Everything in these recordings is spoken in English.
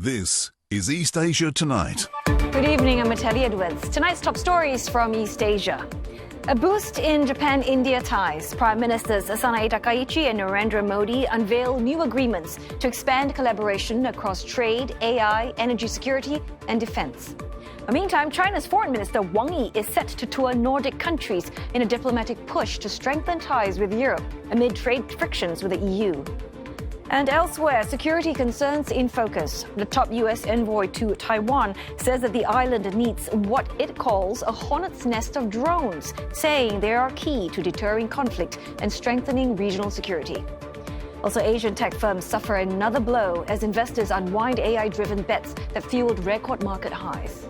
This is East Asia Tonight. Good evening, I'm Natalie Edwards. Tonight's top stories from East Asia. A boost in Japan-India ties. Prime Ministers Sanae Takaichi and Narendra Modi unveil new agreements to expand collaboration across trade, AI, energy security and defense. Meantime, China's Foreign Minister Wang Yi is set to tour Nordic countries in a diplomatic push to strengthen ties with Europe amid trade frictions with the EU. And elsewhere, security concerns in focus. The top U.S. envoy to Taiwan says that the island needs what it calls a hornet's nest of drones, saying they are key to deterring conflict and strengthening regional security. Also, Asian tech firms suffer another blow as investors unwind AI-driven bets that fueled record market highs.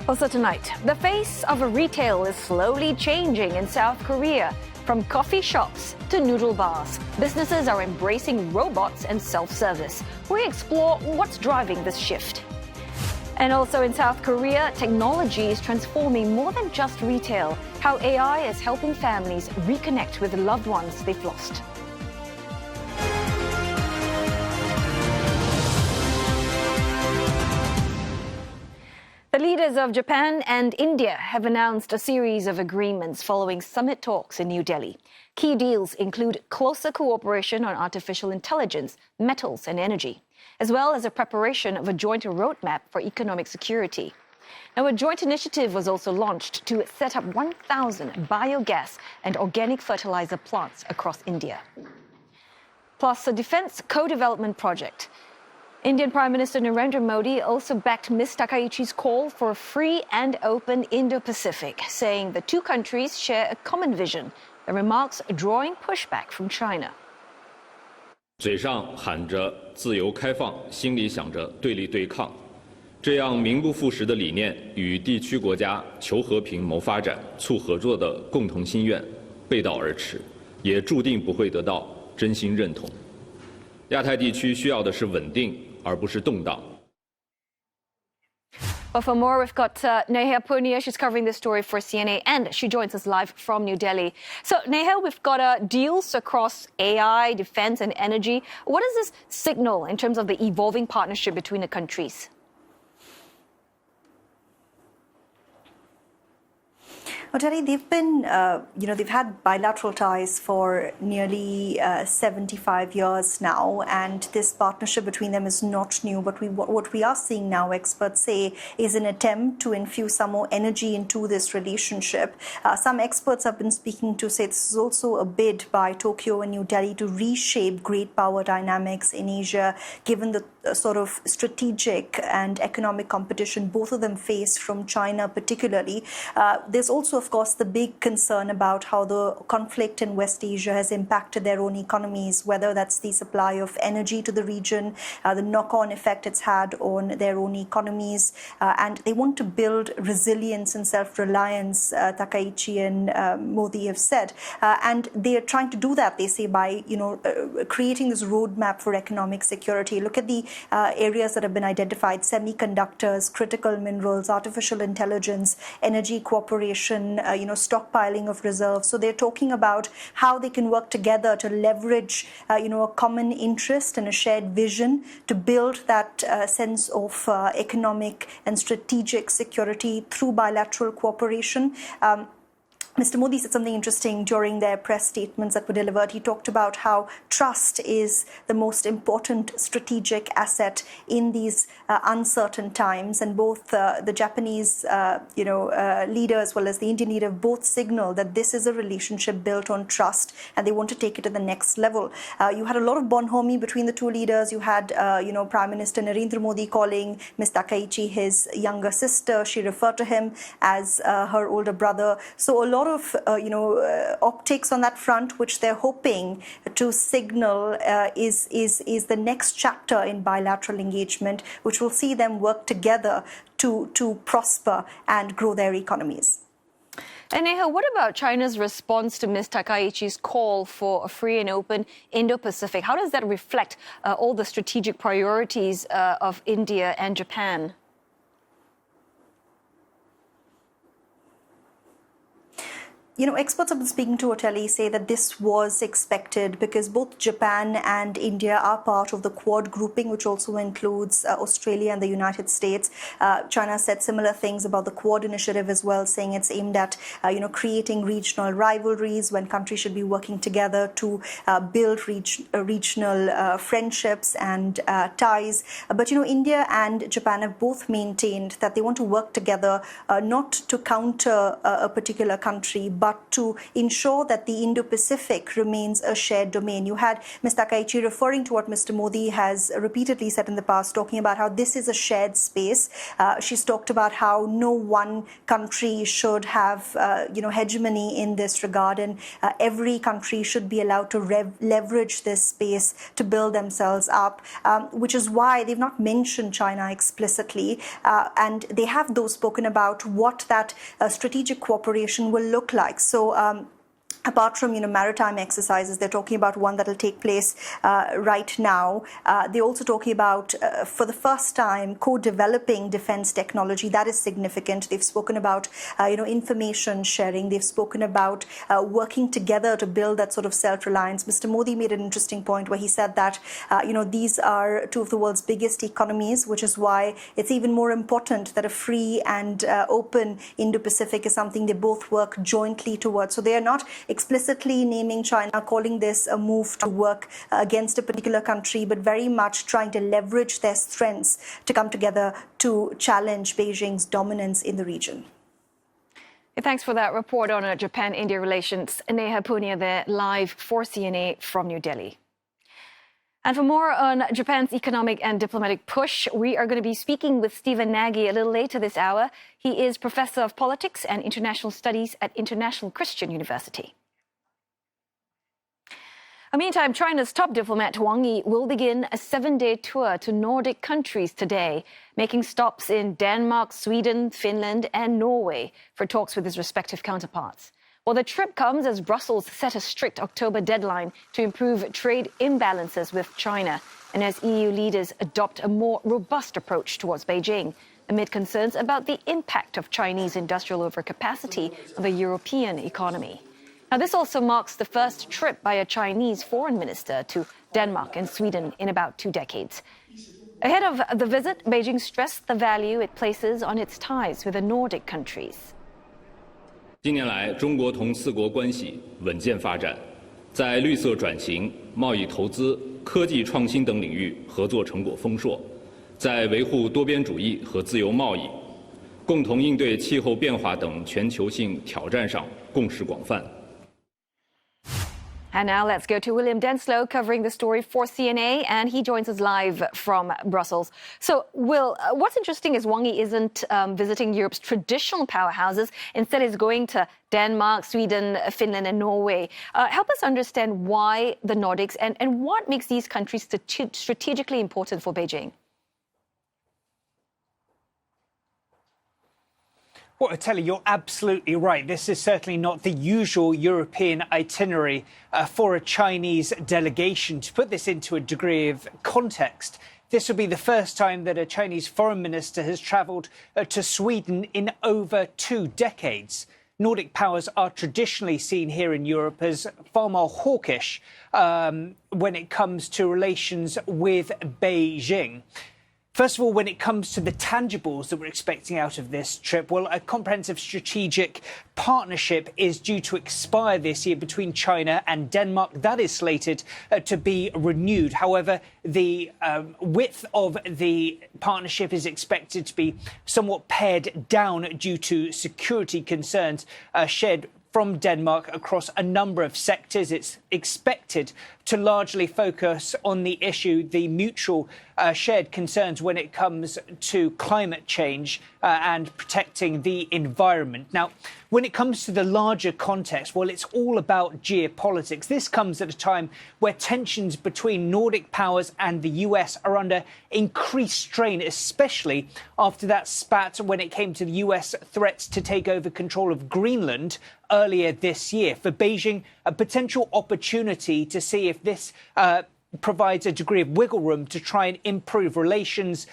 Also tonight, the face of retail is slowly changing in South Korea. From coffee shops to noodle bars, businesses are embracing robots and self-service. We explore what's driving this shift. And also in South Korea, technology is transforming more than just retail, how AI is helping families reconnect with loved ones they've lost. The leaders of Japan and India have announced a series of agreements following summit talks in New Delhi. Key deals include closer cooperation on artificial intelligence, metals and energy, as well as a preparation of a joint roadmap for economic security. Now, a joint initiative was also launched to set up 1,000 biogas and organic fertilizer plants across India. Plus, a defense co-development project. Indian Prime Minister Narendra Modi also backed Ms. Takaichi's call for a free and open Indo-Pacific, saying the two countries share a common vision. The remarks drawing pushback from China. 嘴上喊着自由开放，心里想着对立对抗，这样名不副实的理念与地区国家求和平、谋发展、促合作的共同心愿背道而驰，也注定不会得到真心认同。亚太地区需要的是稳定。 而不是动荡。 Well, for more, we've got Neha Punia. She's covering this story for CNA, and she joins us live from New Delhi. So, Neha, we've got deals across AI, defense, and energy. What does this signal in terms of the evolving partnership between the countries? Well, Terry, they've been, they've had bilateral ties for nearly 75 years now, and this partnership between them is not new. But what we are seeing now, experts say, is an attempt to infuse some more energy into this relationship. Some experts have been speaking to say this is also a bid by Tokyo and New Delhi to reshape great power dynamics in Asia, given the sort of strategic and economic competition both of them face from China particularly. There's also, of course, the big concern about how the conflict in West Asia has impacted their own economies, whether that's the supply of energy to the region, the knock-on effect it's had on their own economies, and they want to build resilience and self-reliance, Takaichi and Modi have said, and they are trying to do that, they say, by creating this roadmap for economic security. Look at the areas that have been identified: semiconductors, critical minerals, artificial intelligence, energy cooperation, stockpiling of reserves. So they're talking about how they can work together to leverage, a common interest and a shared vision to build that sense of economic and strategic security through bilateral cooperation. Mr. Modi said something interesting during their press statements that were delivered. He talked about how trust is the most important strategic asset in these uncertain times. And both the Japanese, leader as well as the Indian leader both signal that this is a relationship built on trust, and they want to take it to the next level. You had a lot of bonhomie between the two leaders. You had, Prime Minister Narendra Modi calling Ms. Takaichi his younger sister. She referred to him as her older brother. So a lot of optics on that front, which they're hoping to signal is the next chapter in bilateral engagement, which will see them work together to prosper and grow their economies. And Neha, what about China's response to Ms. Takaichi's call for a free and open Indo-Pacific? How does that reflect all the strategic priorities of India and Japan? You know, experts I've been speaking to, Otelli, say that this was expected because both Japan and India are part of the Quad grouping, which also includes Australia and the United States. China said similar things about the Quad initiative as well, saying it's aimed at, creating regional rivalries when countries should be working together to build regional friendships and ties. But, India and Japan have both maintained that they want to work together, not to counter a particular country, but to ensure that the Indo-Pacific remains a shared domain. You had Ms. Takaichi referring to what Mr. Modi has repeatedly said in the past, talking about how this is a shared space. She's talked about how no one country should have, hegemony in this regard, and every country should be allowed to leverage this space to build themselves up, which is why they've not mentioned China explicitly, and they have, though, spoken about what that strategic cooperation will look like. So apart from, maritime exercises, they're talking about one that will take place right now. They're also talking about, for the first time, co-developing defense technology. That is significant. They've spoken about, information sharing. They've spoken about working together to build that sort of self-reliance. Mr. Modi made an interesting point where he said that, these are two of the world's biggest economies, which is why it's even more important that a free and open Indo-Pacific is something they both work jointly towards. So they are not explicitly naming China, calling this a move to work against a particular country, but very much trying to leverage their strengths to come together to challenge Beijing's dominance in the region. Thanks for that report on Japan-India relations. Neha Punia there, live for CNA from New Delhi. And for more on Japan's economic and diplomatic push, we are going to be speaking with Stephen Nagy a little later this hour. He is Professor of Politics and International Studies at International Christian University. Meantime, China's top diplomat Wang Yi will begin a 7-day tour to Nordic countries today, making stops in Denmark, Sweden, Finland and Norway for talks with his respective counterparts. Well, the trip comes as Brussels set a strict October deadline to improve trade imbalances with China, and as EU leaders adopt a more robust approach towards Beijing, amid concerns about the impact of Chinese industrial overcapacity on the European economy. Now, this also marks the first trip by a Chinese foreign minister to Denmark and Sweden in about 2 decades. Ahead of the visit, Beijing stressed the value it places on its ties with the Nordic countries. 近年来，中国同4国关系稳健发展，在绿色转型、贸易投资、科技创新等领域合作成果丰硕，在维护多边主义和自由贸易、共同应对气候变化等全球性挑战上共识广泛。 And now let's go to William Denslow covering the story for CNA, and he joins us live from Brussels. So, Will, what's interesting is Wang Yi isn't visiting Europe's traditional powerhouses. Instead, he's going to Denmark, Sweden, Finland and Norway. Help us understand why the Nordics and what makes these countries strategically important for Beijing. Well, Otelli, you're absolutely right. This is certainly not the usual European itinerary for a Chinese delegation. To put this into a degree of context, this will be the first time that a Chinese foreign minister has travelled to Sweden in over 2 decades. Nordic powers are traditionally seen here in Europe as far more hawkish when it comes to relations with Beijing. First of all, when it comes to the tangibles that we're expecting out of this trip, well, a comprehensive strategic partnership is due to expire this year between China and Denmark. That is slated to be renewed. However, the width of the partnership is expected to be somewhat pared down due to security concerns shared from Denmark across a number of sectors. It's expected to largely focus on the issue, the mutual shared concerns when it comes to climate change and protecting the environment. Now, when it comes to the larger context, well, it's all about geopolitics. This comes at a time where tensions between Nordic powers and the US are under increased strain, especially after that spat when it came to the US threats to take over control of Greenland earlier this year. For Beijing, a potential opportunity to see if this provides a degree of wiggle room to try and improve relations,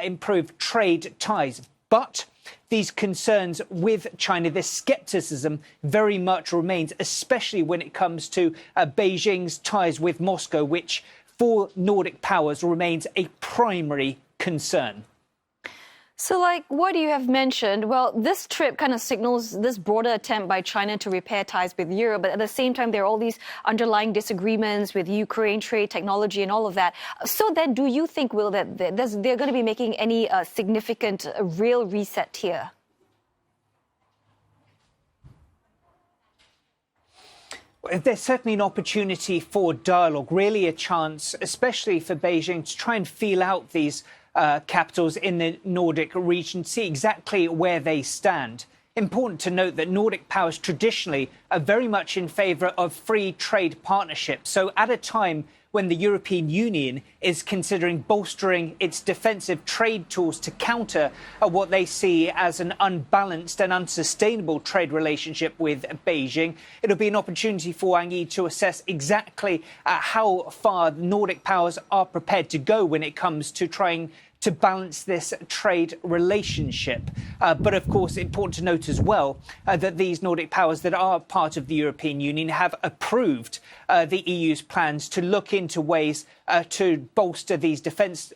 improve trade ties. But these concerns with China, this scepticism very much remains, especially when it comes to Beijing's ties with Moscow, which for Nordic powers remains a primary concern. So, like what you have mentioned, well, this trip kind of signals this broader attempt by China to repair ties with Europe. But at the same time, there are all these underlying disagreements with Ukraine, trade, technology, and all of that. So then, do you think, Will, that they're going to be making any significant real reset here? There's certainly an opportunity for dialogue, really a chance, especially for Beijing, to try and feel out these capitals in the Nordic region, see exactly where they stand. Important to note that Nordic powers traditionally are very much in favour of free trade partnerships. So at a time when the European Union is considering bolstering its defensive trade tools to counter what they see as an unbalanced and unsustainable trade relationship with Beijing, it'll be an opportunity for Wang Yi to assess exactly how far the Nordic powers are prepared to go when it comes to trying to balance this trade relationship. But of course, important to note as well that these Nordic powers that are part of the European Union have approved the EU's plans to look into ways to bolster these defence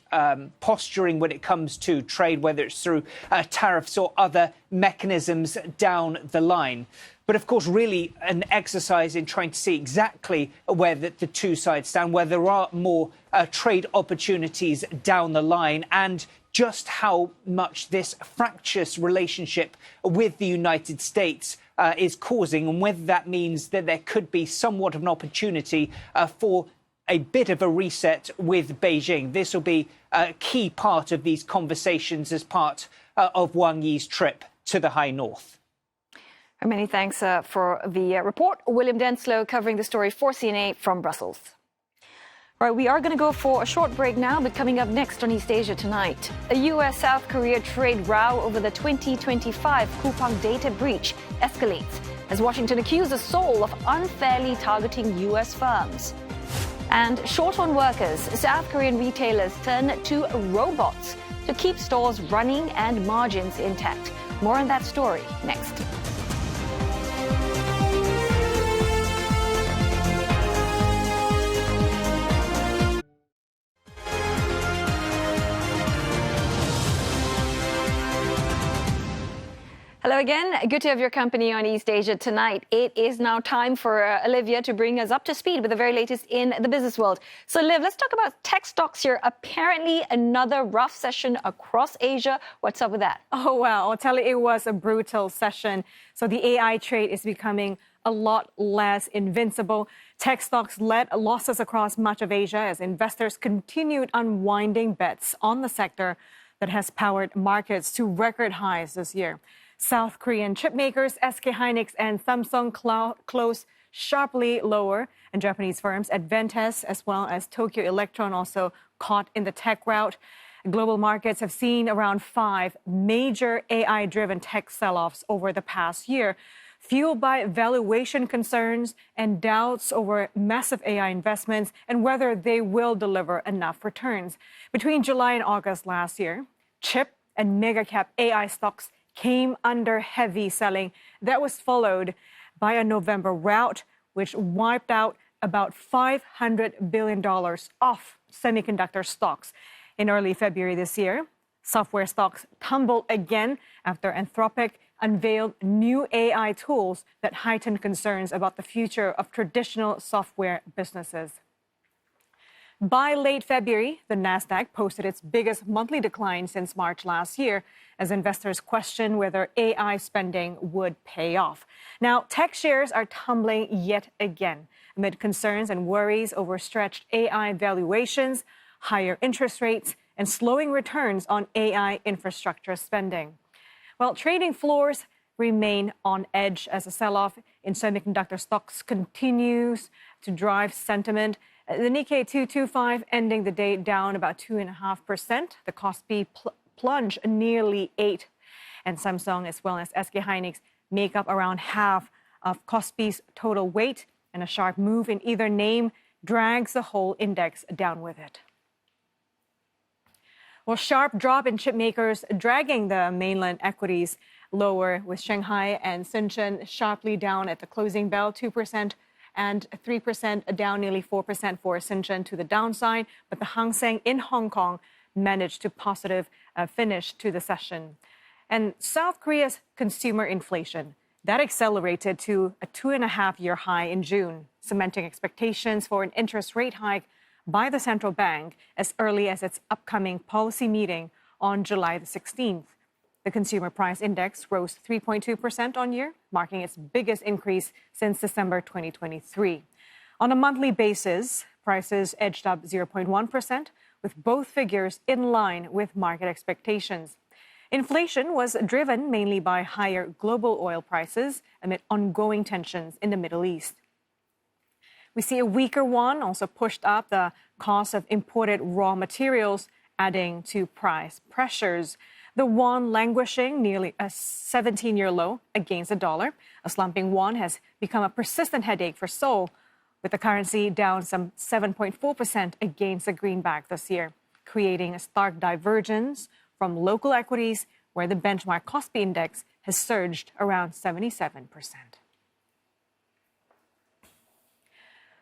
posturing when it comes to trade, whether it's through tariffs or other mechanisms down the line. But of course, really an exercise in trying to see exactly where the two sides stand, where there are more trade opportunities down the line, and just how much this fractious relationship with the United States is causing, and whether that means that there could be somewhat of an opportunity for a bit of a reset with Beijing. This will be a key part of these conversations as part of Wang Yi's trip to the High North. Many thanks for the report. William Denslow covering the story for CNA from Brussels. All right, we are going to go for a short break now, but coming up next on East Asia Tonight, a US-South Korea trade row over the 2025 coupon data breach escalates as Washington accuses Seoul of unfairly targeting US firms. And short on workers, South Korean retailers turn to robots to keep stores running and margins intact. More on that story next. Hello again. Good to have your company on East Asia Tonight. It is now time for Olivia to bring us up to speed with the very latest in the business world. So, Liv, let's talk about tech stocks here. Apparently, another rough session across Asia. What's up with that? Oh, well, I'll tell you, it was a brutal session. So the AI trade is becoming a lot less invincible. Tech stocks led losses across much of Asia as investors continued unwinding bets on the sector that has powered markets to record highs this year. South Korean chip makers SK Hynix and Samsung closed sharply lower, and Japanese firms Advantest as well as Tokyo Electron also caught in the tech rout. Global markets have seen around 5 major AI-driven tech sell-offs over the past year, fueled by valuation concerns and doubts over massive AI investments and whether they will deliver enough returns. Between July and August last year, chip and mega-cap AI stocks came under heavy selling. That was followed by a November rout, which wiped out about $500 billion off semiconductor stocks. In early February this year, software stocks tumbled again after Anthropic unveiled new AI tools that heightened concerns about the future of traditional software businesses. By late February, the Nasdaq posted its biggest monthly decline since March last year as investors question whether AI spending would pay off. Now, tech shares are tumbling yet again amid concerns and worries over stretched AI valuations, higher interest rates, and slowing returns on AI infrastructure spending. While trading floors remain on edge as a sell-off in semiconductor stocks continues to drive sentiment. The Nikkei 225 ending the day down about 2.5%. The Kospi plunged nearly 8%. And Samsung as well as SK Hynix make up around half of Kospi's total weight. And a sharp move in either name drags the whole index down with it. Well, sharp drop in chip makers dragging the mainland equities lower, with Shanghai and Shenzhen sharply down at the closing bell, 2% and 3% down, nearly 4% for Shenzhen to the downside. But the Hang Seng in Hong Kong managed to positive finish to the session. And South Korea's consumer inflation, that accelerated to a 2.5-year high in June, cementing expectations for an interest rate hike by the central bank as early as its upcoming policy meeting on July the 16th. The consumer price index rose 3.2% on year, marking its biggest increase since December 2023. On a monthly basis, prices edged up 0.1%, with both figures in line with market expectations. Inflation was driven mainly by higher global oil prices amid ongoing tensions in the Middle East. We see a weaker won also pushed up the cost of imported raw materials, adding to price pressures. The won languishing nearly a 17-year low against the dollar. A slumping won has become a persistent headache for Seoul, with the currency down some 7.4% against the greenback this year, creating a stark divergence from local equities, where the benchmark Kospi index has surged around 77%.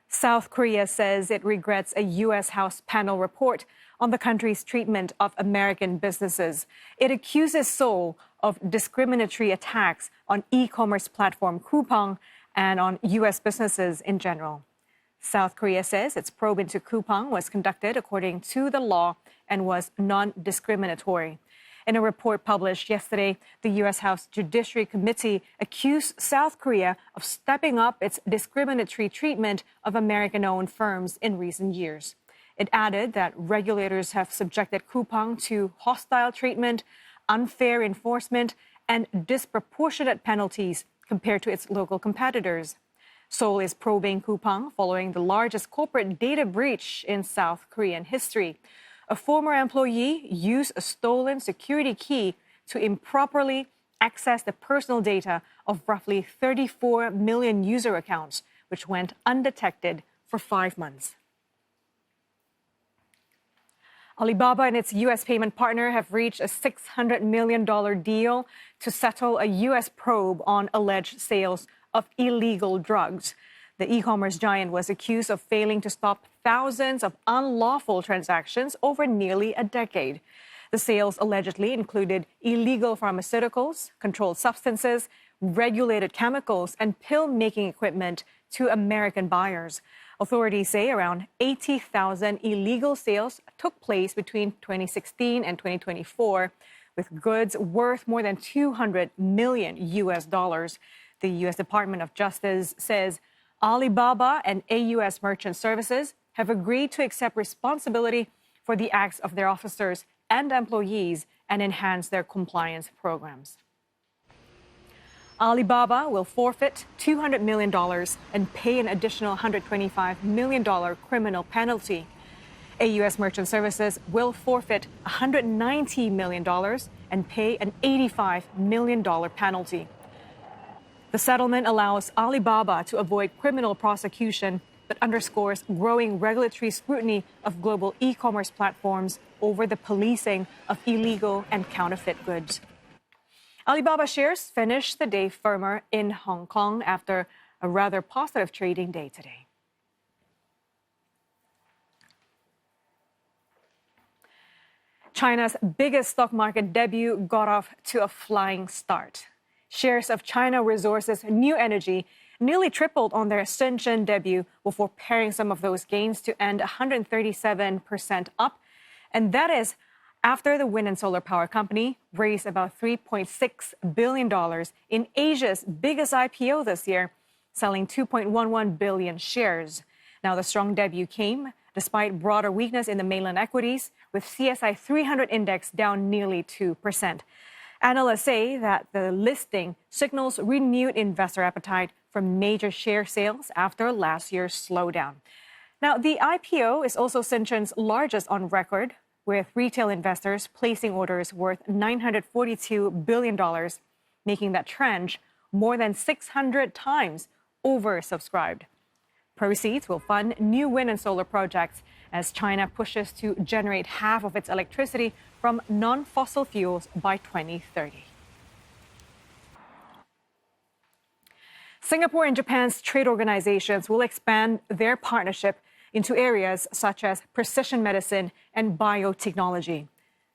South Korea says it regrets a U.S. House panel report on the country's treatment of American businesses. It accuses Seoul of discriminatory attacks on e-commerce platform Coupang and on U.S. businesses in general. South Korea says its probe into Coupang was conducted according to the law and was non-discriminatory. In a report published yesterday, the U.S. House Judiciary Committee accused South Korea of stepping up its discriminatory treatment of American-owned firms in recent years. It added that regulators have subjected Coupang to hostile treatment, unfair enforcement, and disproportionate penalties compared to its local competitors. Seoul is probing Coupang following the largest corporate data breach in South Korean history. A former employee used a stolen security key to improperly access the personal data of roughly 34 million user accounts, which went undetected for 5 months. Alibaba and its U.S. payment partner have reached a $600 million deal to settle a U.S. probe on alleged sales of illegal drugs. The e-commerce giant was accused of failing to stop thousands of unlawful transactions over nearly a decade. The sales allegedly included illegal pharmaceuticals, controlled substances, regulated chemicals, and pill-making equipment to American buyers. Authorities say around 80,000 illegal sales took place between 2016 and 2024, with goods worth more than $200 million US dollars. The U.S. Department of Justice says Alibaba and AUS Merchant Services have agreed to accept responsibility for the acts of their officers and employees and enhance their compliance programs. Alibaba will forfeit $200 million and pay an additional $125 million criminal penalty. AUS Merchant Services will forfeit $190 million and pay an $85 million penalty. The settlement allows Alibaba to avoid criminal prosecution, but underscores growing regulatory scrutiny of global e-commerce platforms over the policing of illegal and counterfeit goods. Alibaba shares finished the day firmer in Hong Kong after a rather positive trading day today. China's biggest stock market debut got off to a flying start. Shares of China Resources New Energy nearly tripled on their Shenzhen debut before paring some of those gains to end 137% up. And that is after the wind and solar power company raised about $3.6 billion in Asia's biggest IPO this year, selling 2.11 billion shares. Now, the strong debut came despite broader weakness in the mainland equities, with CSI 300 index down nearly 2%. Analysts say that the listing signals renewed investor appetite for major share sales after last year's slowdown. Now, the IPO is also Shenzhen's largest on record, with retail investors placing orders worth $942 billion, making that tranche more than 600 times oversubscribed. Proceeds will fund new wind and solar projects as China pushes to generate half of its electricity from non-fossil fuels by 2030. Singapore and Japan's trade organizations will expand their partnership into areas such as precision medicine and biotechnology.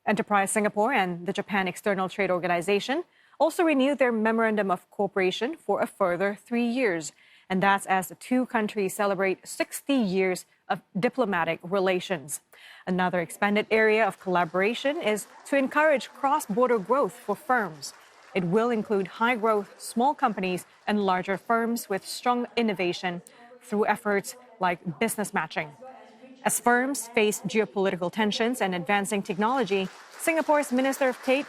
Enterprise Singapore and the Japan External Trade Organization also renewed their memorandum of cooperation for a further 3 years. And that's as the two countries celebrate 60 years of diplomatic relations. Another expanded area of collaboration is to encourage cross-border growth for firms. It will include high-growth small companies and larger firms with strong innovation through efforts like business matching. As firms face geopolitical tensions and advancing technology, Singapore's Minister of State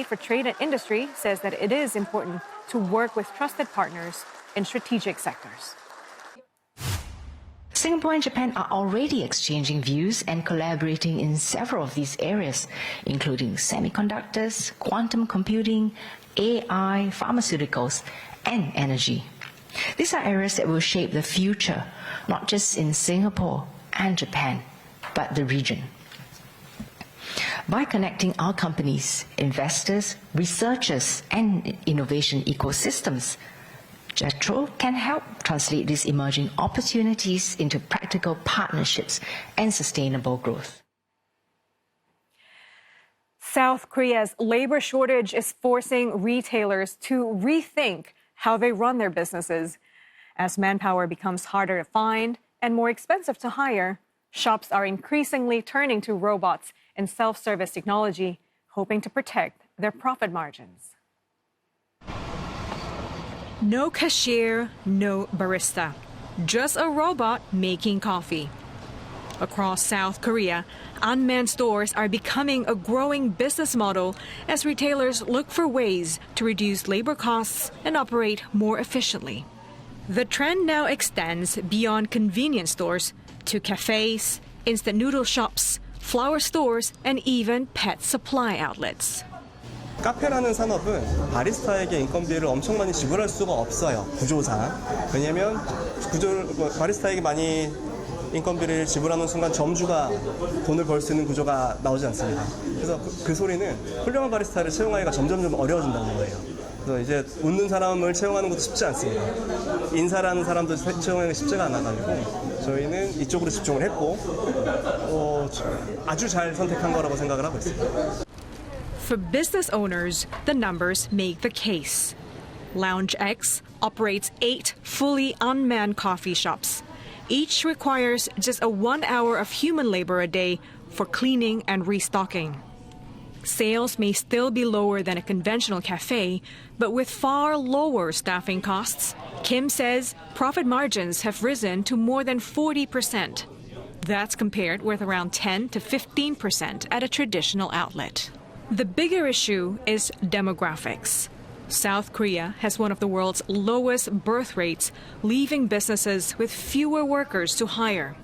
for Trade and Industry says that it is important to work with trusted partners in strategic sectors. Singapore and Japan are already exchanging views and collaborating in several of these areas, including semiconductors, quantum computing, AI, pharmaceuticals, and energy. These are areas that will shape the future, not just in Singapore and Japan, but the region. By connecting our companies, investors, researchers, and innovation ecosystems, JETRO can help translate these emerging opportunities into practical partnerships and sustainable growth. South Korea's labor shortage is forcing retailers to rethink how they run their businesses. As manpower becomes harder to find and more expensive to hire, shops are increasingly turning to robots and self-service technology, hoping to protect their profit margins. No cashier, no barista, just a robot making coffee. Across South Korea, unmanned stores are becoming a growing business model as retailers look for ways to reduce labor costs and operate more efficiently. The trend now extends beyond convenience stores to cafes, instant noodle shops, flower stores, and even pet supply outlets. 카페라는 산업은 바리스타에게 인건비를 엄청 많이 지불할 수가 없어요, 구조상. 왜냐하면 바리스타에게 많이 인건비를 지불하는 순간 점주가 돈을 벌 수 있는 구조가 나오지 않습니다. 그래서 그 소리는 훌륭한 바리스타를 채용하기가 점점 어려워진다는 거예요. 그래서 이제 웃는 사람을 채용하는 것도 쉽지 않습니다. 인사라는 사람도 채용하기가 쉽지가 않아가지고 저희는 이쪽으로 집중을 했고 아주 잘 선택한 거라고 생각을 하고 있습니다. For business owners, the numbers make the case. Lounge X operates 8 fully unmanned coffee shops. Each requires just a 1 hour of human labor a day for cleaning and restocking. Sales may still be lower than a conventional cafe, but with far lower staffing costs, Kim says profit margins have risen to more than 40%. That's compared with around 10 to 15% at a traditional outlet. The bigger issue is demographics. South Korea has one of the world's lowest birth rates, leaving businesses with fewer workers to hire.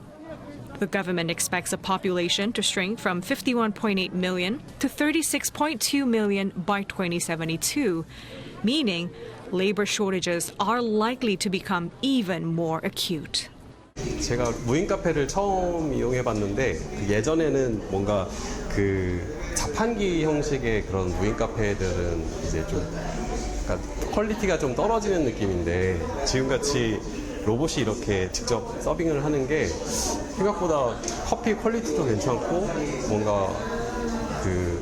The government expects a population to shrink from 51.8 million to 36.2 million by 2072, meaning labor shortages are likely to become even more acute. 제가 무인 카페를 처음 이용해 봤는데 예전에는 뭔가 자판기 형식의 그런 무인 카페들은 이제 좀 그러니까 퀄리티가 좀 떨어지는 느낌인데 지금같이 로봇이 이렇게 직접 서빙을 하는 게 생각보다 커피 퀄리티도 괜찮고 뭔가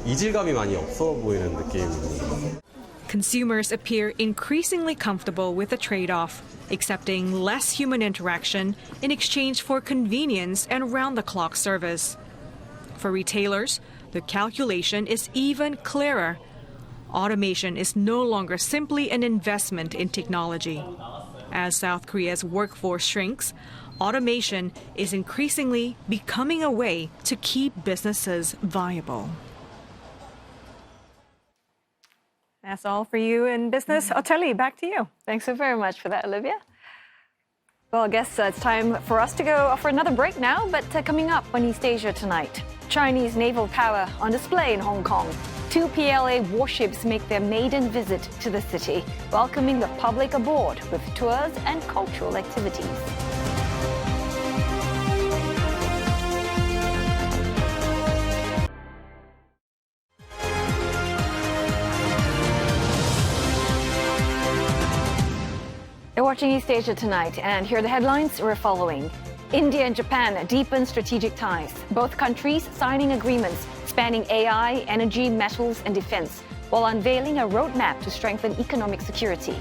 이질감이 많이 없어 보이는 느낌입니다. Consumers appear increasingly comfortable with the trade-off, accepting less human interaction in exchange for convenience and round-the-clock service. For retailers, the calculation is even clearer. Automation is no longer simply an investment in technology. As South Korea's workforce shrinks, automation is increasingly becoming a way to keep businesses viable. That's all for you in business. Oteli, back to you. Thanks so very much for that, Olivia. Well, I guess it's time for us to go for another break now, but coming up on East Asia tonight, Chinese naval power on display in Hong Kong. 2 PLA warships make their maiden visit to the city, welcoming the public aboard with tours and cultural activities. You're watching East Asia tonight, and here are the headlines we're following. India and Japan deepen strategic ties. Both countries signing agreements spanning AI, energy, metals, and defense, while unveiling a roadmap to strengthen economic security.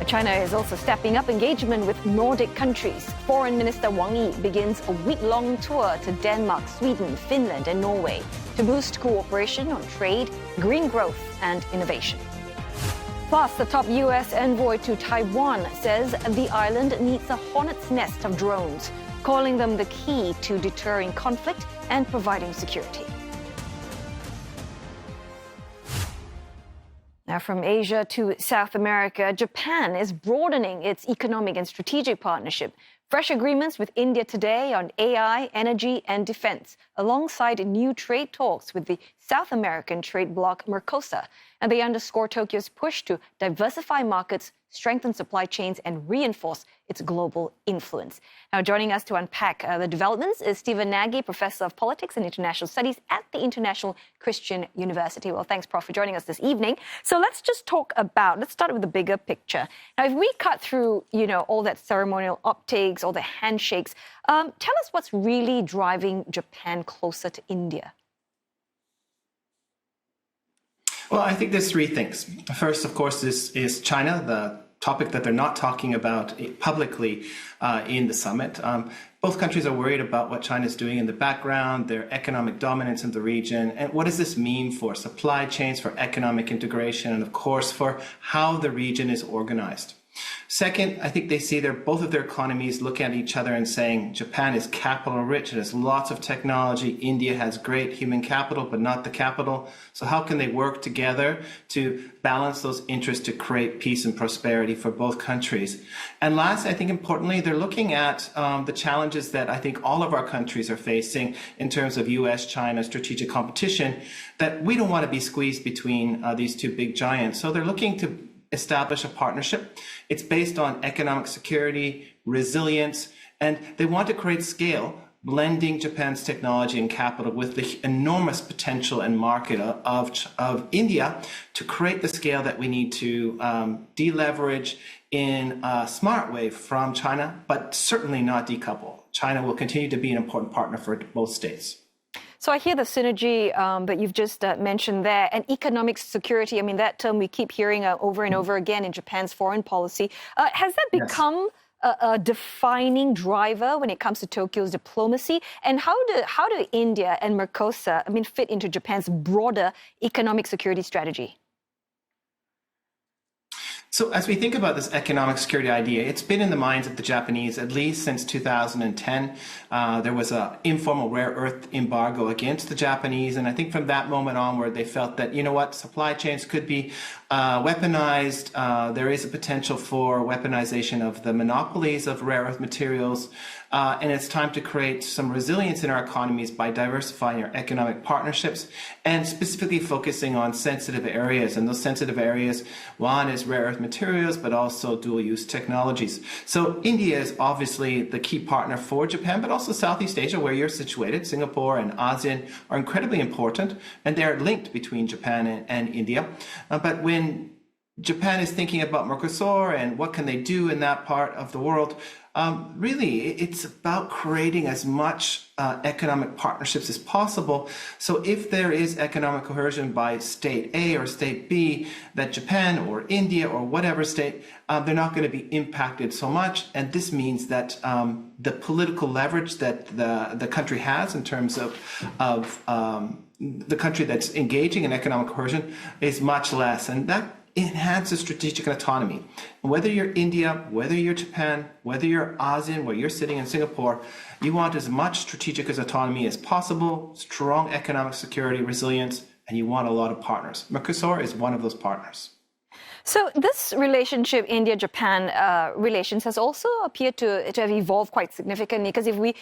China is also stepping up engagement with Nordic countries. Foreign Minister Wang Yi begins a week-long tour to Denmark, Sweden, Finland, and Norway to boost cooperation on trade, green growth, and innovation. Plus, the top U.S. envoy to Taiwan says the island needs a hornet's nest of drones, calling them the key to deterring conflict and providing security. Now, from Asia to South America, Japan is broadening its economic and strategic partnership. Fresh agreements with India today on AI, energy, and defense, alongside new trade talks with the South American trade bloc Mercosur. And they underscore Tokyo's push to diversify markets, strengthen supply chains, and reinforce its global influence. Now, joining us to unpack the developments is Stephen Nagy, Professor of Politics and International Studies at the International Christian University. Well, thanks, Prof, for joining us this evening. So let's start with the bigger picture. Now, if we cut through, all that ceremonial uptakes, all the handshakes, tell us what's really driving Japan closer to India. Well, I think there's three things. First, of course, is China, the topic that they're not talking about publicly in the summit. Both countries are worried about what China's doing in the background, their economic dominance in the region, and what does this mean for supply chains, for economic integration, and of course, for how the region is organized. Second, I think they see both of their economies looking at each other and saying Japan is capital rich, it has lots of technology, India has great human capital, but not the capital. So how can they work together to balance those interests to create peace and prosperity for both countries? And last, I think importantly, they're looking at the challenges that I think all of our countries are facing in terms of US-China strategic competition, that we don't want to be squeezed between these two big giants. So they're looking to establish a partnership. It's based on economic security, resilience, and they want to create scale, blending Japan's technology and capital with the enormous potential and market of India to create the scale that we need to deleverage in a smart way from China, but certainly not decouple. China will continue to be an important partner for both states. So I hear the synergy that you've just mentioned there, and economic security. I mean, that term we keep hearing over and over again in Japan's foreign policy. Has that become a defining driver when it comes to Tokyo's diplomacy? And how do India and Mercosur, fit into Japan's broader economic security strategy? So as we think about this economic security idea, it's been in the minds of the Japanese at least since 2010. There was an informal rare earth embargo against the Japanese. And I think from that moment onward, they felt that, supply chains could be weaponized. There is a potential for weaponization of the monopolies of rare earth materials. And it's time to create some resilience in our economies by diversifying our economic partnerships and specifically focusing on sensitive areas. And those sensitive areas, one is rare earth materials, but also dual-use technologies. So India is obviously the key partner for Japan, but also Southeast Asia, where you're situated. Singapore and ASEAN are incredibly important, and they're linked between Japan and India. But when Japan is thinking about Mercosur and what can they do in that part of the world, really, it's about creating as much economic partnerships as possible. So if there is economic coercion by state A or state B, that Japan or India or whatever state, they're not going to be impacted so much. And this means that the political leverage that the country has in terms of the country that's engaging in economic coercion is much less. And that enhances strategic autonomy. And whether you're India, whether you're Japan, whether you're ASEAN, where you're sitting in Singapore, you want as much strategic autonomy as possible, strong economic security, resilience, and you want a lot of partners. Mercosur is one of those partners. So this relationship, India-Japan relations, has also appeared to have evolved quite significantly. Because if we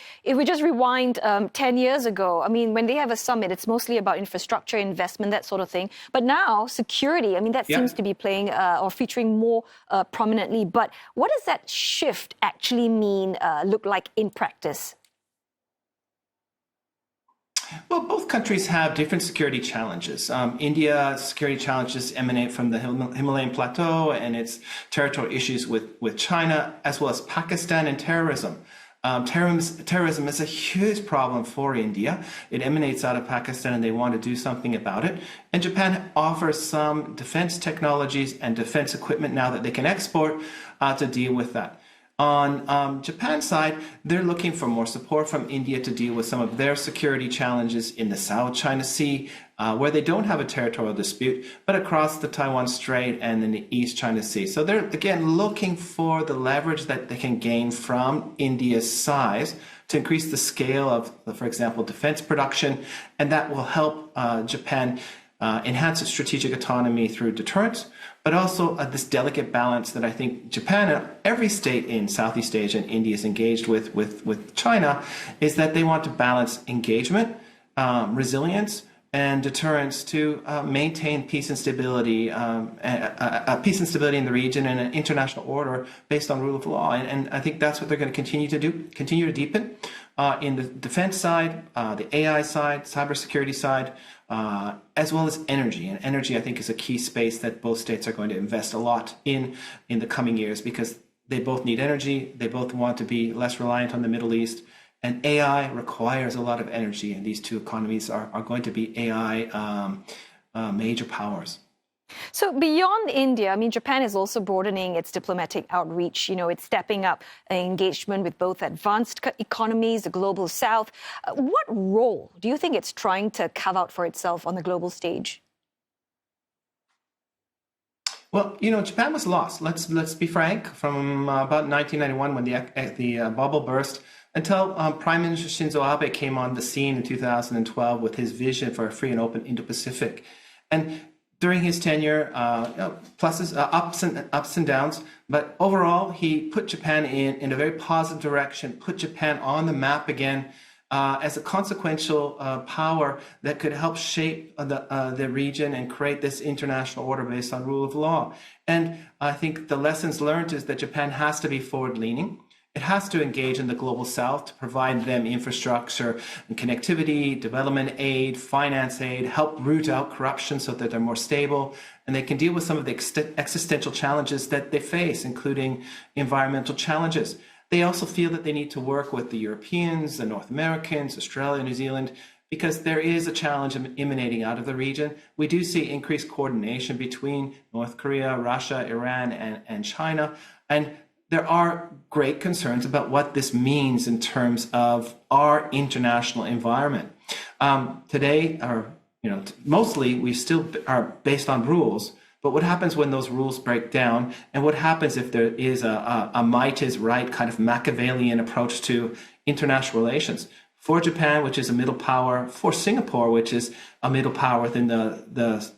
just rewind 10 years ago, I mean, when they have a summit, it's mostly about infrastructure, investment, that sort of thing. But now, security, I mean, that seems to be playing or featuring more prominently. But what does that shift actually mean, look like in practice? Well, both countries have different security challenges. India's security challenges emanate from the Himalayan Plateau and its territorial issues with China, as well as Pakistan and terrorism. Terrorism is a huge problem for India. It emanates out of Pakistan and they want to do something about it. And Japan offers some defense technologies and defense equipment now that they can export to deal with that. On Japan's side, they're looking for more support from India to deal with some of their security challenges in the South China Sea, where they don't have a territorial dispute, but across the Taiwan Strait and in the East China Sea. So they're, again, looking for the leverage that they can gain from India's size to increase the scale of, for example, defense production, and that will help Japan enhance its strategic autonomy through deterrence, but also this delicate balance that I think Japan and every state in Southeast Asia and India is engaged with China, is that they want to balance engagement, resilience, and deterrence to maintain peace and stability in the region and an international order based on rule of law. And I think that's what they're going to continue to do, continue to deepen in the defense side, the AI side, cybersecurity side, as well as energy. And energy, I think, is a key space that both states are going to invest a lot in the coming years, because they both need energy. They both want to be less reliant on the Middle East. And AI requires a lot of energy, and these two economies are going to be AI major powers. So beyond India, I mean, Japan is also broadening its diplomatic outreach. You know, it's stepping up engagement with both advanced economies, the global South. What role do you think it's trying to carve out for itself on the global stage? Well, you know, Japan was lost. Let's be frank. From about 1991, when the bubble burst, until Prime Minister Shinzo Abe came on the scene in 2012 with his vision for a free and open Indo-Pacific. And during his tenure, pluses, ups and downs, but overall, he put Japan in a very positive direction, put Japan on the map again as a consequential power that could help shape the region and create this international order based on rule of law. And I think the lessons learned is that Japan has to be forward-leaning. It has to engage in the global South to provide them infrastructure and connectivity, development aid, finance aid, help root out corruption so that they're more stable, and they can deal with some of the existential challenges that they face, including environmental challenges. They also feel that they need to work with the Europeans, the North Americans, Australia, New Zealand, because there is a challenge emanating out of the region. We do see increased coordination between North Korea, Russia, Iran, and China. And there are great concerns about what this means in terms of our international environment. Today, mostly we still are based on rules, but what happens when those rules break down? And what happens if there is a might is right kind of Machiavellian approach to international relations? For Japan, which is a middle power, for Singapore, which is a middle power within the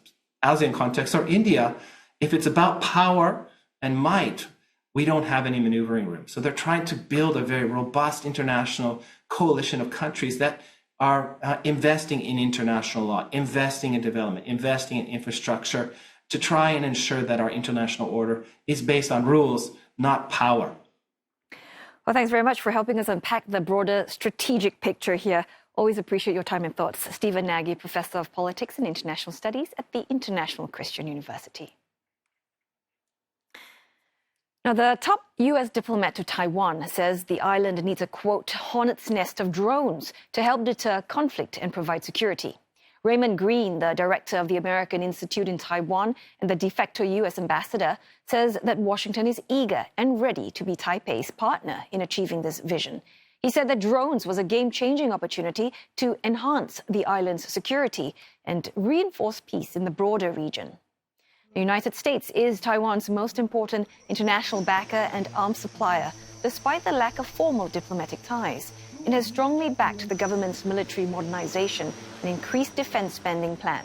ASEAN context, or India, if it's about power and might, we don't have any maneuvering room. So they're trying to build a very robust international coalition of countries that are investing in international law, investing in development, investing in infrastructure to try and ensure that our international order is based on rules, not power. Well, thanks very much for helping us unpack the broader strategic picture here. Always appreciate your time and thoughts. Stephen Nagy, Professor of Politics and International Studies at the International Christian University. Now, the top U.S. diplomat to Taiwan says the island needs a, quote, hornet's nest of drones to help deter conflict and provide security. Raymond Green, the director of the American Institute in Taiwan and the de facto U.S. ambassador, says that Washington is eager and ready to be Taipei's partner in achieving this vision. He said that drones was a game-changing opportunity to enhance the island's security and reinforce peace in the broader region. The United States is Taiwan's most important international backer and arms supplier, despite the lack of formal diplomatic ties. It has strongly backed the government's military modernization and increased defense spending plan.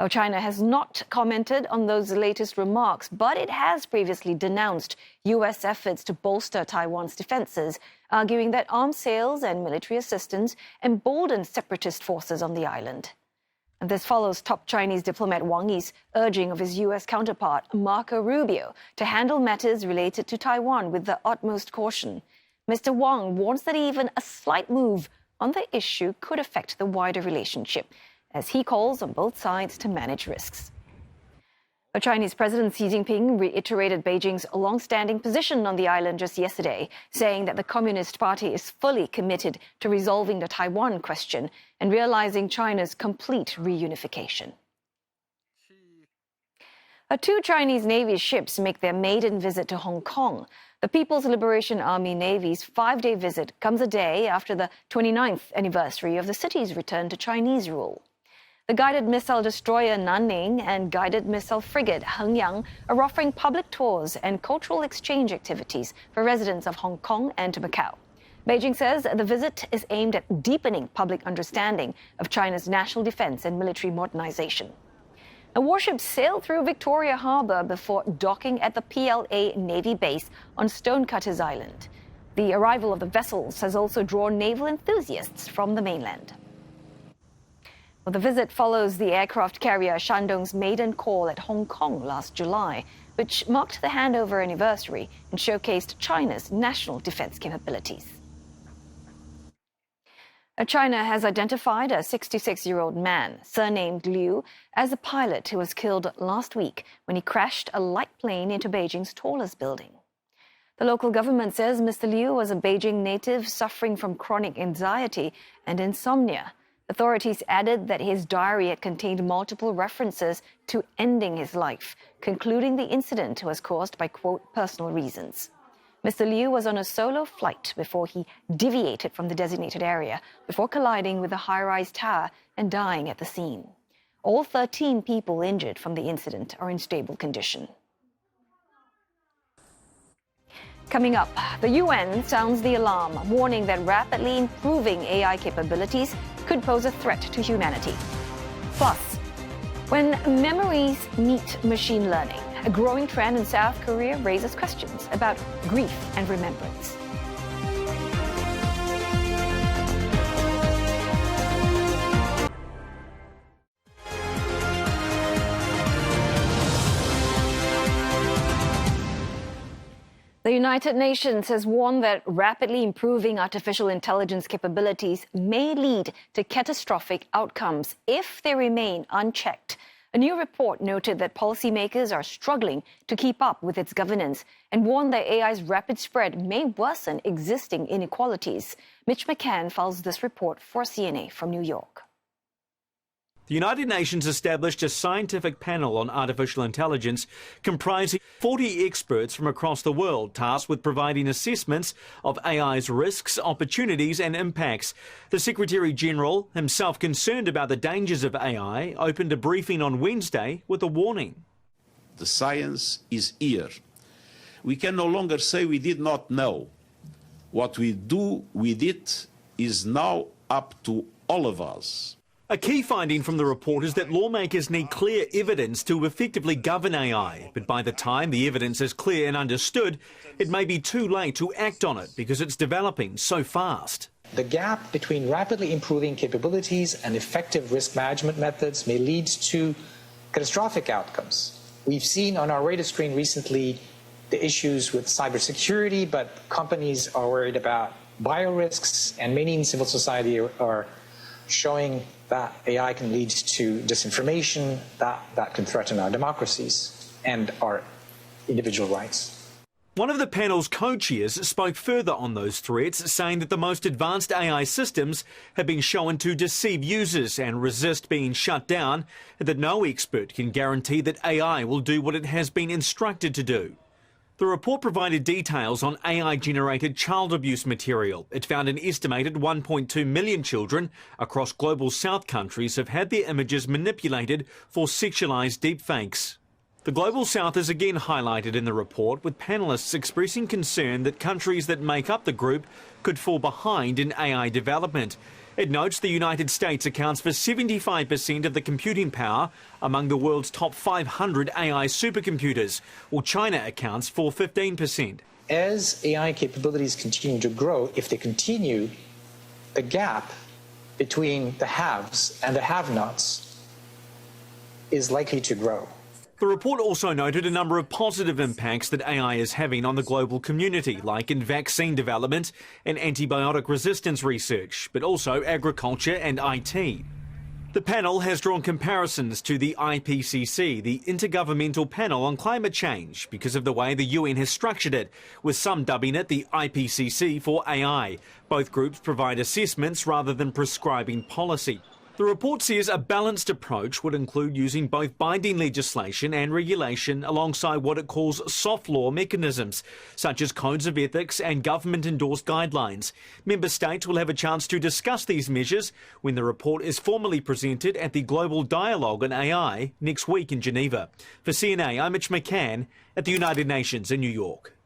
China has not commented on those latest remarks, but it has previously denounced U.S. efforts to bolster Taiwan's defenses, arguing that arms sales and military assistance embolden separatist forces on the island. And this follows top Chinese diplomat Wang Yi's urging of his U.S. counterpart, Marco Rubio, to handle matters related to Taiwan with the utmost caution. Mr. Wang warns that even a slight move on the issue could affect the wider relationship, as he calls on both sides to manage risks. The Chinese President Xi Jinping reiterated Beijing's long-standing position on the island just yesterday, saying that the Communist Party is fully committed to resolving the Taiwan question and realizing China's complete reunification. Two Chinese Navy ships make their maiden visit to Hong Kong. The People's Liberation Army Navy's 5-day visit comes a day after the 29th anniversary of the city's return to Chinese rule. The guided missile destroyer Nanning and guided missile frigate Hengyang are offering public tours and cultural exchange activities for residents of Hong Kong and Macau. Beijing says the visit is aimed at deepening public understanding of China's national defense and military modernization. A warship sailed through Victoria Harbour before docking at the PLA Navy base on Stonecutters Island. The arrival of the vessels has also drawn naval enthusiasts from the mainland. Well, the visit follows the aircraft carrier Shandong's maiden call at Hong Kong last July, which marked the handover anniversary and showcased China's national defense capabilities. China has identified a 66-year-old man, surnamed Liu, as a pilot who was killed last week when he crashed a light plane into Beijing's tallest building. The local government says Mr. Liu was a Beijing native suffering from chronic anxiety and insomnia. Authorities added that his diary had contained multiple references to ending his life, concluding the incident was caused by, quote, personal reasons. Mr. Liu was on a solo flight before he deviated from the designated area, before colliding with a high-rise tower and dying at the scene. All 13 people injured from the incident are in stable condition. Coming up, the UN sounds the alarm, warning that rapidly improving AI capabilities could pose a threat to humanity. Plus, when memories meet machine learning, a growing trend in South Korea raises questions about grief and remembrance. The United Nations has warned that rapidly improving artificial intelligence capabilities may lead to catastrophic outcomes if they remain unchecked. A new report noted that policymakers are struggling to keep up with its governance and warned that AI's rapid spread may worsen existing inequalities. Mitch McCann files this report for CNA from New York. The United Nations established a scientific panel on artificial intelligence comprising 40 experts from across the world tasked with providing assessments of AI's risks, opportunities and impacts. The Secretary-General, himself concerned about the dangers of AI, opened a briefing on Wednesday with a warning. The science is here. We can no longer say we did not know. What we do with it is now up to all of us. A key finding from the report is that lawmakers need clear evidence to effectively govern AI. But by the time the evidence is clear and understood, it may be too late to act on it because it's developing so fast. The gap between rapidly improving capabilities and effective risk management methods may lead to catastrophic outcomes. We've seen on our radar screen recently the issues with cybersecurity, but companies are worried about biorisks, and many in civil society are showing that AI can lead to disinformation, that can threaten our democracies and our individual rights. One of the panel's co-chairs spoke further on those threats, saying that the most advanced AI systems have been shown to deceive users and resist being shut down, and that no expert can guarantee that AI will do what it has been instructed to do. The report provided details on AI-generated child abuse material. It found an estimated 1.2 million children across global South countries have had their images manipulated for sexualised deepfakes. The Global South is again highlighted in the report, with panellists expressing concern that countries that make up the group could fall behind in AI development. It notes the United States accounts for 75% of the computing power among the world's top 500 AI supercomputers, while China accounts for 15%. As AI capabilities continue to grow, if they continue, the gap between the haves and the have-nots is likely to grow. The report also noted a number of positive impacts that AI is having on the global community, like in vaccine development and antibiotic resistance research, but also agriculture and IT. The panel has drawn comparisons to the IPCC, the Intergovernmental Panel on Climate Change, because of the way the UN has structured it, with some dubbing it the IPCC for AI. Both groups provide assessments rather than prescribing policy. The report says a balanced approach would include using both binding legislation and regulation alongside what it calls soft law mechanisms, such as codes of ethics and government-endorsed guidelines. Member states will have a chance to discuss these measures when the report is formally presented at the Global Dialogue on AI next week in Geneva. For CNA, I'm Mitch McCann at the United Nations in New York.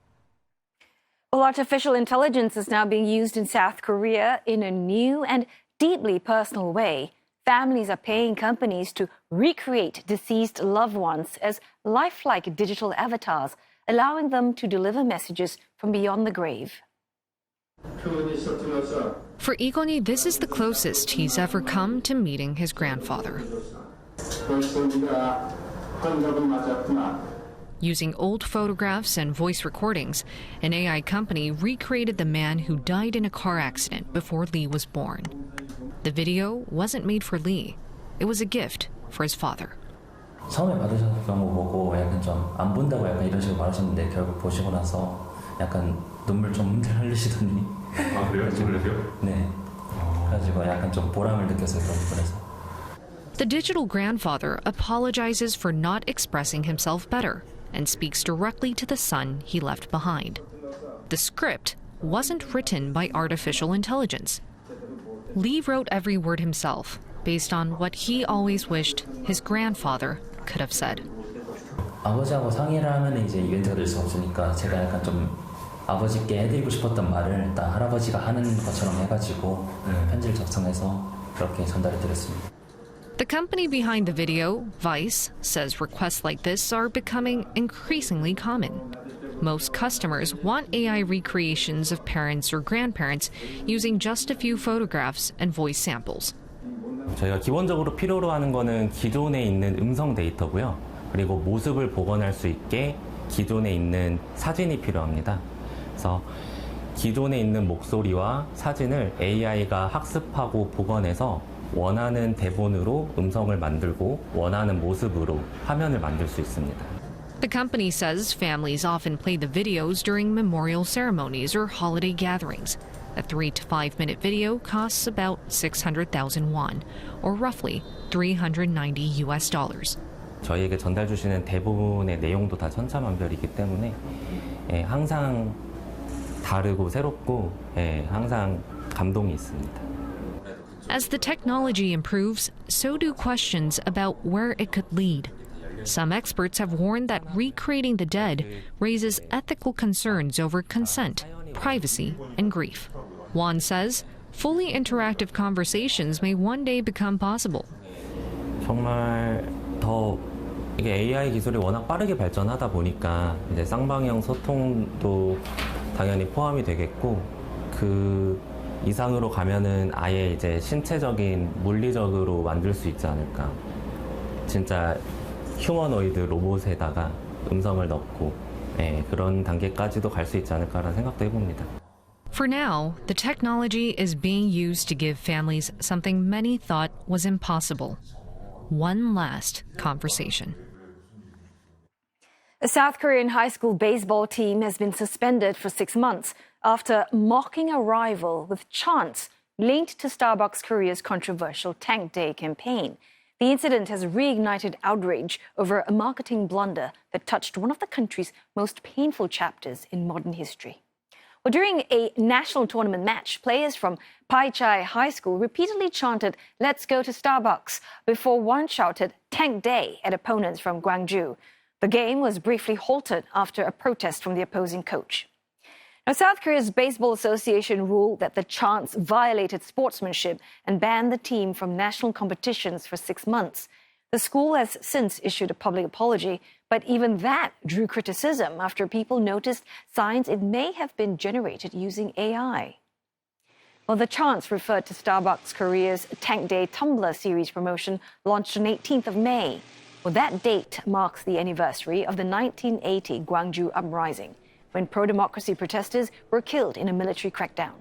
Well, artificial intelligence is now being used in South Korea in a new and deeply personal way. Families are paying companies to recreate deceased loved ones as lifelike digital avatars, allowing them to deliver messages from beyond the grave. For Igoni, this is the closest he's ever come to meeting his grandfather. Using old photographs and voice recordings, an AI company recreated the man who died in a car accident before Lee was born. The video wasn't made for Lee. It was a gift for his father. 처음에 받으셨던 거 보고 약간 좀 안 본다고 약간 이런 식으로 말하셨는데 결국 보시고 나서 약간 눈물 좀 흘리시더니. 아 그래요? 그러세요? 네. 그래가지고 약간 좀 보람을 느꼈어요 그런 부분에서. The digital grandfather apologizes for not expressing himself better and speaks directly to the son he left behind. The script wasn't written by artificial intelligence. Lee wrote every word himself, based on what he always wished his grandfather could have said. 아버지하고 상의를 하면 이제 이벤트가 될 수 없으니까 제가 약간 좀 아버지께 해드리고 싶었던 말을 딱 할아버지가 하는 것처럼 해가지고 편지를 작성해서 그렇게 전달해드렸습니다. The company behind the video, Vice, says requests like this are becoming increasingly common. Most customers want AI recreations of parents or grandparents using just a few photographs and voice samples. 저희가 기본적으로 필요로 하는 거는 기존에 있는 음성 데이터고요. 그리고 모습을 복원할 수 있게 기존에 있는 사진이 필요합니다. 그래서 기존에 있는 목소리와 사진을 AI가 학습하고 복원해서 원하는 대본으로 음성을 만들고 원하는 모습으로 화면을 만들 수 있습니다. The company says families often play the videos during memorial ceremonies or holiday gatherings. A 3 to 5 minute video costs about 600,000 won, or roughly $390 US. 저희에게 전달 주시는 대본의 내용도 다 천차만별이기 때문에 항상 다르고 새롭고 항상 감동이 있습니다. As the technology improves, so do questions about where it could lead. Some experts have warned that recreating the dead raises ethical concerns over consent, privacy, and grief. Won says fully interactive conversations may one day become possible. 정말 더 이게 AI 기술이 워낙 빠르게 발전하다 보니까 이제 쌍방향 소통도 당연히 포함이 되겠고 그 이상으로 가면은 아예 이제 신체적인 물리적으로 만들 수 있지 않을까. 진짜 휴머노이드 로봇에다가 음성을 넣고 그런 단계까지도 갈 수 있지 않을까라는 생각도 해봅니다. For now, the technology is being used to give families something many thought was impossible. One last conversation. A South Korean high school baseball team has been suspended for 6 months after mocking a rival with chants linked to Starbucks Korea's controversial Tank Day campaign. The incident has reignited outrage over a marketing blunder that touched one of the country's most painful chapters in modern history. Well, during a national tournament match, players from Paichai High School repeatedly chanted, "Let's go to Starbucks," before one shouted "Tank Day" at opponents from Gwangju. The game was briefly halted after a protest from the opposing coach. Now, South Korea's Baseball Association ruled that the chants violated sportsmanship and banned the team from national competitions for 6 months. The school has since issued a public apology, but even that drew criticism after people noticed signs it may have been generated using AI. Well, the chants referred to Starbucks Korea's Tank Day Tumbler series promotion launched on 18th of May. Well, that date marks the anniversary of the 1980 Gwangju uprising, when pro-democracy protesters were killed in a military crackdown.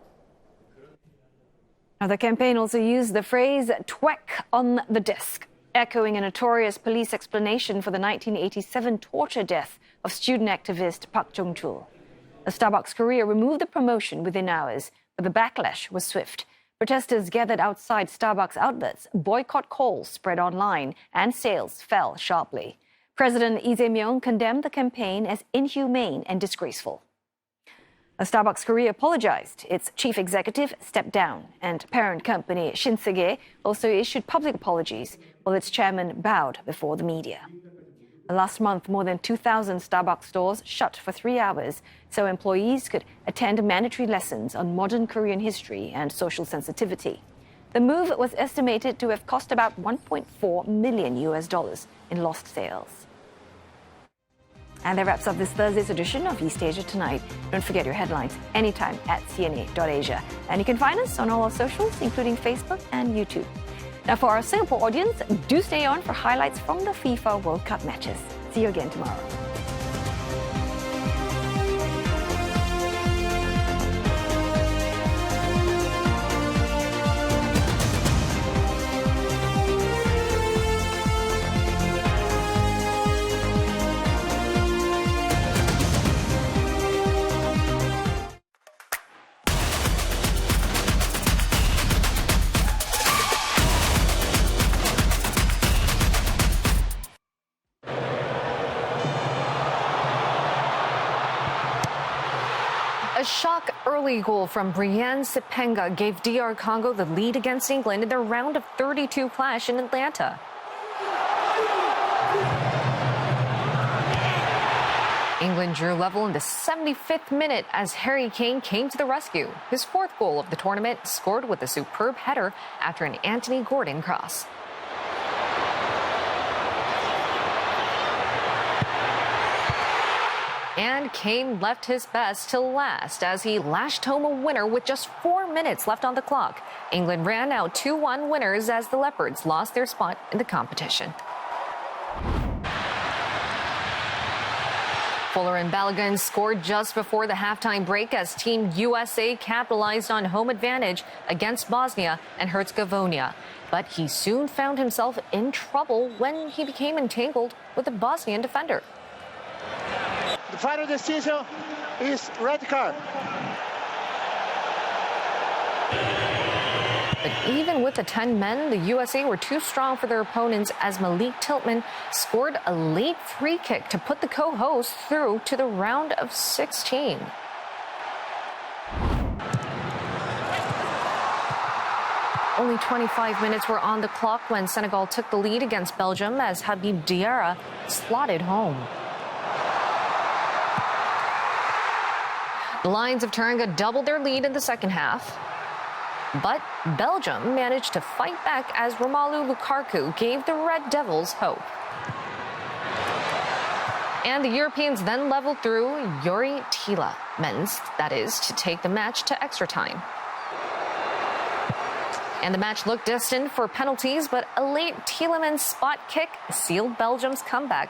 Now, the campaign also used the phrase "twek on the desk," echoing a notorious police explanation for the 1987 torture death of student activist Park Jong-chul. Starbucks Korea removed the promotion within hours, but the backlash was swift. Protesters gathered outside Starbucks outlets, boycott calls spread online, and sales fell sharply. President Lee Jae-myung condemned the campaign as inhumane and disgraceful. Starbucks Korea apologized. Its chief executive stepped down, and parent company Shinsegae also issued public apologies, while its chairman bowed before the media. Last month, more than 2,000 Starbucks stores shut for 3 hours so employees could attend mandatory lessons on modern Korean history and social sensitivity. The move was estimated to have cost about $1.4 million in lost sales. And that wraps up this Thursday's edition of East Asia Tonight. Don't forget your headlines anytime at CNA.Asia. And you can find us on all our socials, including Facebook and YouTube. Now, for our Singapore audience, do stay on for highlights from the FIFA World Cup matches. See you again tomorrow. A shock early goal from Brian Sipenga gave DR Congo the lead against England in their round of 32 clash in Atlanta. England drew level in the 75th minute as Harry Kane came to the rescue. His 4th goal of the tournament, scored with a superb header after an Anthony Gordon cross. And Kane left his best till last as he lashed home a winner with just 4 minutes left on the clock. England ran out 2-1 winners as the Leopards lost their spot in the competition. Fuller and Balogun scored just before the halftime break as Team USA capitalized on home advantage against Bosnia and Herzegovina. But he soon found himself in trouble when he became entangled with a Bosnian defender. The final decision is red card. But even with the 10 men, the USA were too strong for their opponents as Malik Tiltman scored a late free kick to put the co-hosts through to the round of 16. Only 25 minutes were on the clock when Senegal took the lead against Belgium as Habib Diarra slotted home. The Lions of Teranga doubled their lead in the second half. But Belgium managed to fight back as Romelu Lukaku gave the Red Devils hope. And the Europeans then leveled through Yuri Tielemans, that is, to take the match to extra time. And the match looked destined for penalties, but a late Tielemans spot kick sealed Belgium's comeback